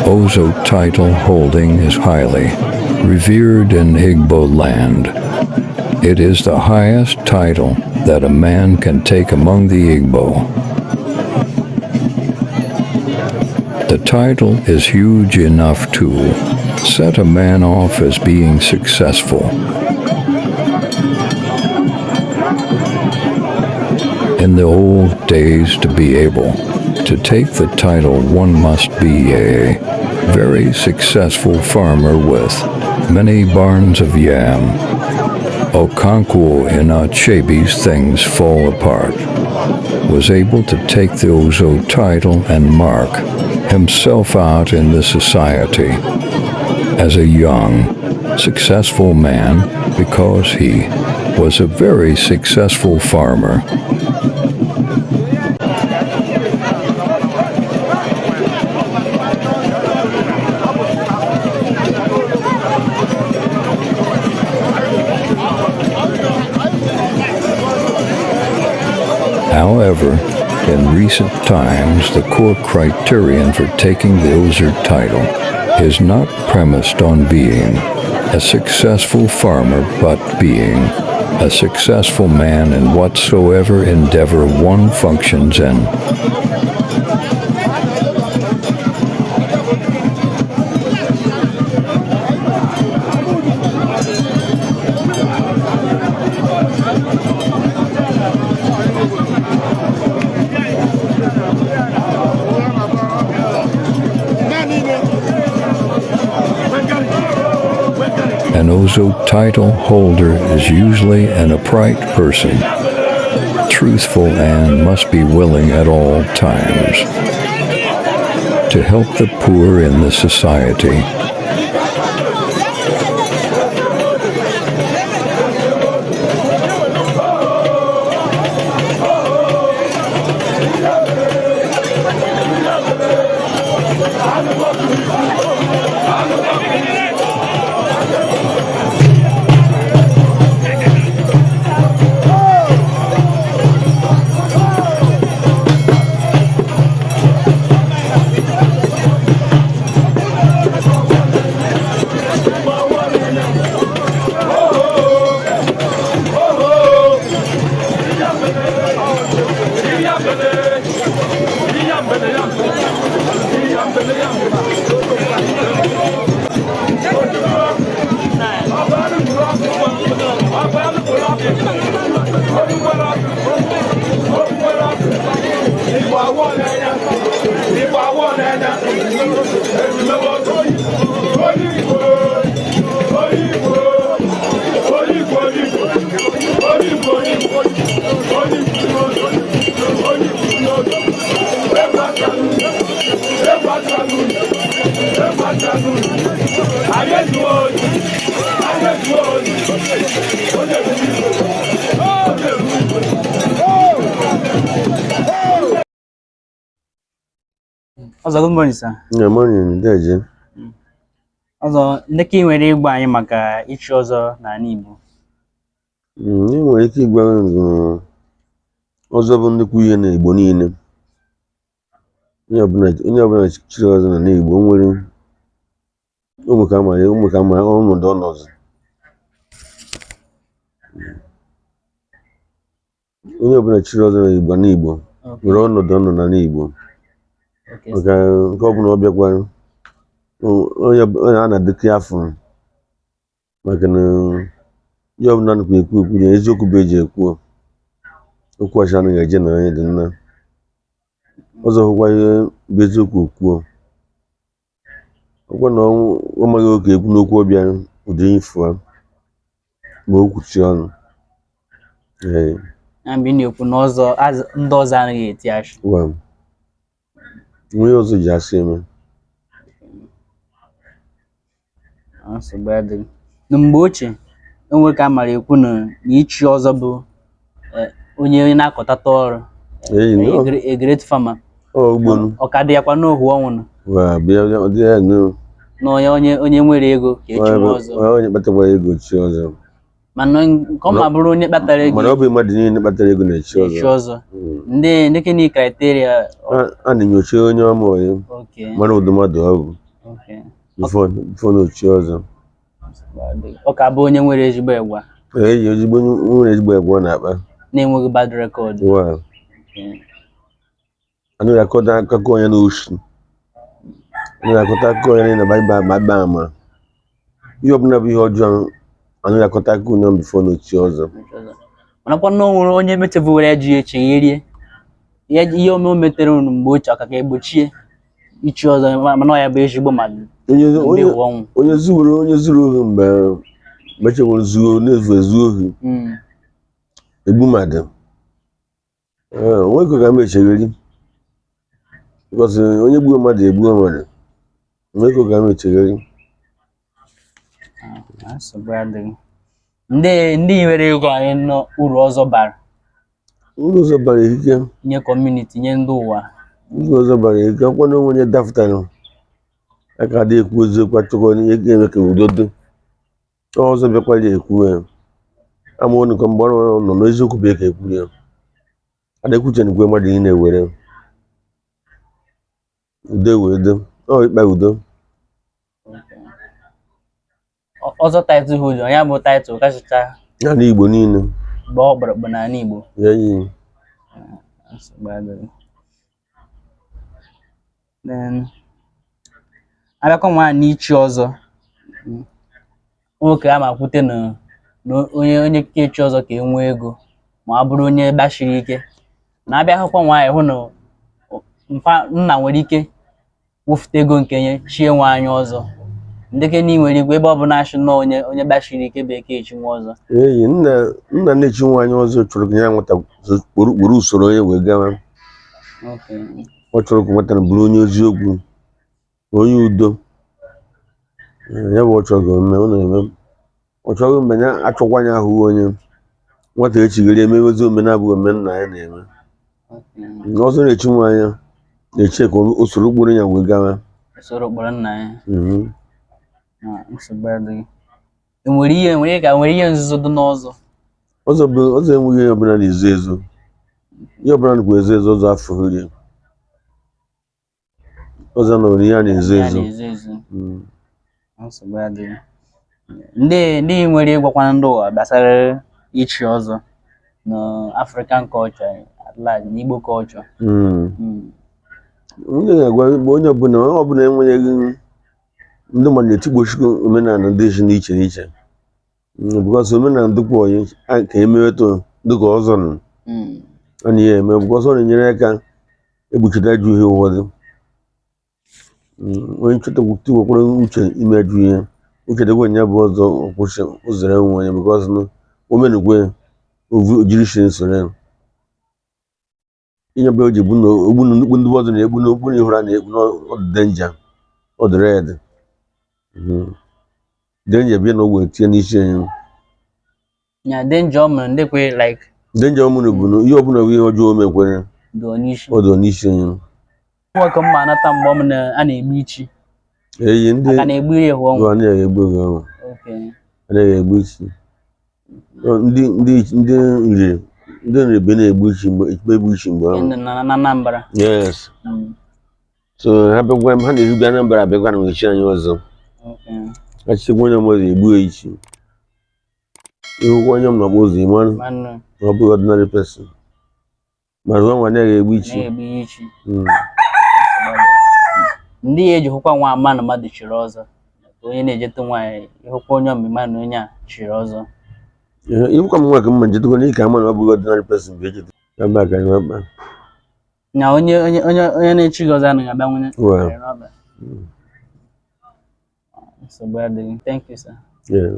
Ozo title holding is highly revered in Igbo land. It is the highest title that a man can take among the Igbo. The title is huge enough to set a man off as being successful. In the old days, to be able to take the title, one must be a very successful farmer with many barns of yam. Okonkwo in Achebe's Things Fall Apart was able to take the Ozo title and mark himself out in the society as a young, successful man because he was a very successful farmer. However, in recent times, the core criterion for taking the Ozo title is not premised on being a successful farmer, but being a successful man in whatsoever endeavor one functions in. An Ozo title holder is usually an upright person, truthful, and must be willing at all times to help the poor in the society. Ọzọ good morning, sir. Good morning, Deji. Ọzọ ndị ka ị nwere ịgwa anyị maka ichi ọzọ n'ala Igbo. Ị nwere ike ịgwa ọzọ bụ nnukwu ihe na Igbo niile. Onye ọbụla chiri ọzọ na Igbo nwere ụmụ ka ama ọnọdụ ọnọzọ. Onye ọbụla chiri ọzọ na Igbo nwere ọnọdụ ọnọ na Igbo. Maka nke ọbụla ọ bịakwa onye a na-adịkị afọ maka na ihe ọbụla nnukwu ekwu na eziokwu bụ eji ekwu okwu ọcha anaghị eje na onye dị nna. Ọzọ hụkwa ihe bụ eziokwu kwuo ọkwa na ọ maghị oke ekwu n'okwu ọbịa ụdị ifụ ma o kwuchi ọnụ. Mgbe ị na-ekwu na ndị ọzọ anaghị eti ashị. Onye ọzọ ji asị eme. Na mgbe ochie enwere ka a mara ekwu na ichi ọzọ bụ onye na-akọtata ọrụ, a great farmer. Ọ ka dị yakwa n'ohu ọnwụ na onye nwere ego ka echi ọzọ. Onye kpatakwa ego chi ọzọ. mana nke ọma bụrụ onye kpatara ego mana ọ bụ mmadụ niile kpatara ego na-echi ọzọ ndị kini kriteria a na-enyocha onye ọma onye mara ụdị mmadụ ọ bụ bifo na ochi ọzọ ọ ka bụ onye nwere ezigbo egwa eji nwere ezigbo egwa na-akpa na-enweghị bad record anaghị akọta akụkọ onye n'oshi anaghị akọta akụkọ onye na bagba ama ihe ọbụla bụ ihe ọjọọ anaghị akọta akụkọ onye bifo na ochi ọzọ manakwa na o nwere onye mechebụwara ya ji echegherie ihe o metere unu mgbe ochie aka ka egbochie ichi ọzọ mana ọ ya bụ ezigbo mmadụ onye zuru ohi mgbe mechebụrụ zuo na-ezu ezu ohi egbu mmadụ onwe ka m echegheri because onye gbuo mmadụ egbuo mmadụ onwe ka m echegheri ndị nwere ego anyị nọ uru ọzọ bara ikike nye kọmuniti nye ndị ụwa uru ọzọ bara ikike akwụkwọ na onye dapụtara aka adị ekwu eziokwu achọkọ ihe ga-eme ka udo dị ọzọ bịakwara ekwu ya ama nke mgbe ọ nọ n'eziokwu bụ ka ekwu ya adịkwuche nkwe mmadụ niile were udo wee do ọ ịkpa udo ọzọ taịtụl holder ya bụ taịtụl kachacha n'ala Igbo niile mgbe ọ kpọrọkpọ n'ala Igbo abịakwa nwa n'ichi ọzọ nwoke a ma-akwute na onye kechi ọzọ ka enwee ego ma ọ bụrụ onye gbashiri ike na-abịa akwụkwọ nwaanyị hụ na nna nwere ike wụfute ego nke nye chie nwa anyị ọzọ ndeke na nwere igwe ebe ọ bụ na-achị nọ onye gbashiri ike bekee echi nwa ọzọ nna na-echi nwa anyị ọzọ chọrọ ka ya nweta kpụrụ usoro onye wee gawa ọ chọrọ ka nweta bụrụ onye eziokwu onye udo ya bụ ọ chọrọ ka ome ọ na-eme ọ chọrọ mgbe ya achọkwa anya ahụ onye nwata echigharị emewezi omenabụ omenna ya na-eme ọzọ na-echi nwa anya na-eche ka usoro okporo ya wee gawa usoro okporo nna ya nwere ihe nzuzo dị n'ọzọ ọzọ enweghị ihe ọbụla na-ezo ezo ihe ọbụla nakwa ezo ezo ọzọ afọ rie ọzọ nọ ihe a na-ezo ezo ndị nwere ịgwakwana ndị ụwa gbasara ichi ọzọ na African culture na Igbo culture onye ga-agwa onye ọbụla enweghị ndị mmadụ na-etikpochikwa omenala dị iche n'iche because omenala dịkwa onye ka emeweta dịka ọzọ nọ a na ihe eme because ọ na-enyere aka egbochite ajụ ihe ụfọdụ onye chọtakwutewekwara uche ime ajụ ihe uche dịkwa nya bụ ọzọ ọkwụsị ụzere nwe onye because omenukwe ojiri shi nsoro ihe bụ o ji bụ na ogbu nnukwu ndị ọzọ na-egbu n'okpu na ihụra na-egbu n'ọdụ denja ọdụ red denja bịa na ogbe tinye n'isi anyị denja ọmụrụ ndị kwe like denja ọmụrụ bụ na ihe ọbụla bụ ihe ọjọọ o mekwere ọdụ n'isi anyị nwoke mma anata mgbe ọ a na-egbu ichi ndị na-egbu iri ehu ọnwụ anaghị egbu ọnwụ anaghị egbu ichi ndị nri be na-egbu ichi mgbe egbu ichi mgbe ahụ na Anambra yes so ha bịagwa ha na-erugbu Anambra abịagwa na echi anyị ọzọ achịkwa onye ọzọ egbu ichi ịhụkwa onye m nọkwa ụzọ ịma na ọ bụghị ordinary person ma rụọ nwa anaghị egbu ichi ndị ya eji hụkwa nwa ama na mmadụ chiri ọzọ onye na-ejeta nwaanyị ịhụkwa onye ọmịma na onye a chiri ọzọ ịhụkwa m nwa ka mma njetekwa na ike ama na ọ bụghị ordinary person bụ ejeta aba ka anyị wakpa na onye na-echi gị ọzọ anaghị abanwunye Thank you, sir. Yeah.